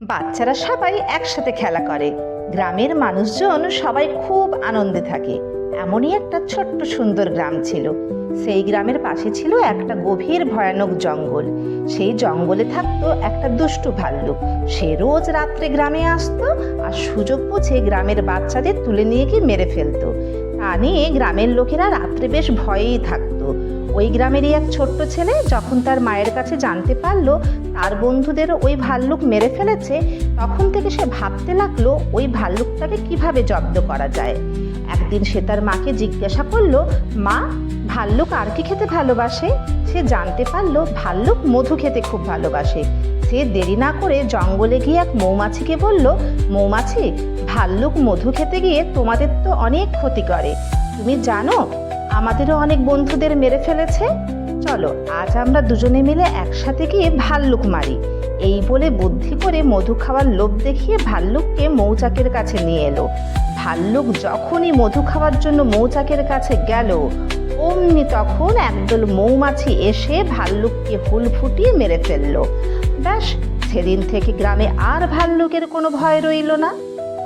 বাচ্চারা সবাই একসাথে খেলা করে। গ্রামের মানুষজন সবাই খুব আনন্দে থাকে। এমনই একটা ছোট্ট সুন্দর গ্রাম ছিল। সেই গ্রামের পাশে ছিল একটা গভীর ভয়ানক জঙ্গল। সেই জঙ্গলে থাকতো একটা দুষ্টু ভাল্লুক। সে রোজ রাত্রে গ্রামে আসতো আর সুযোগ বুঝে গ্রামের বাচ্চাদের তুলে নিয়ে গিয়ে মেরে ফেলতো। তা নিয়ে গ্রামের লোকেরা রাত্রে বেশ ভয়েই থাকতো। ওই গ্রামেরই এক ছোট্ট ছেলে যখন তার মায়ের কাছে জানতে পারলো তার বন্ধুদেরও ওই ভাল্লুক মেরে ফেলেছে, তখন থেকে সে ভাবতে লাগলো ওই ভাল্লুকটাকে কিভাবে জব্দ করা যায়। একদিন সে তার মাকে জিজ্ঞাসা করলো, মা, ভাল্লুক আর কি খেতে ভালোবাসে? সে জানতে পারলো ভাল্লুক মধু খেতে খুব ভালোবাসে। সে দেরি না করে জঙ্গলে গিয়ে এক মৌমাছিকে বলল, মৌমাছি, ভাল্লুক মধু খেতে গিয়ে তোমাদের তো অনেক ক্ষতি করে। তুমি জানো আমাদেরও অনেক বন্ধুদের মেরে ফেলেছে। চলো আজ আমরা দুজনে মিলে একসাথে গিয়ে ভাল্লুক মারি। এই বলে বুদ্ধি করে মধু খাওয়ার লোভ দেখিয়ে ভাল্লুককে মৌচাকের কাছে নিয়ে এলো। ভাল্লুক যখনই মধু খাওয়ার জন্য মৌচাকের কাছে গেল, অমনি তখন একদল মৌমাছি এসে ভাল্লুককে হুল ফুটিয়ে মেরে ফেললো। ব্যাস, সেদিন থেকে গ্রামে আর ভাল্লুকের কোনো ভয় রইল না।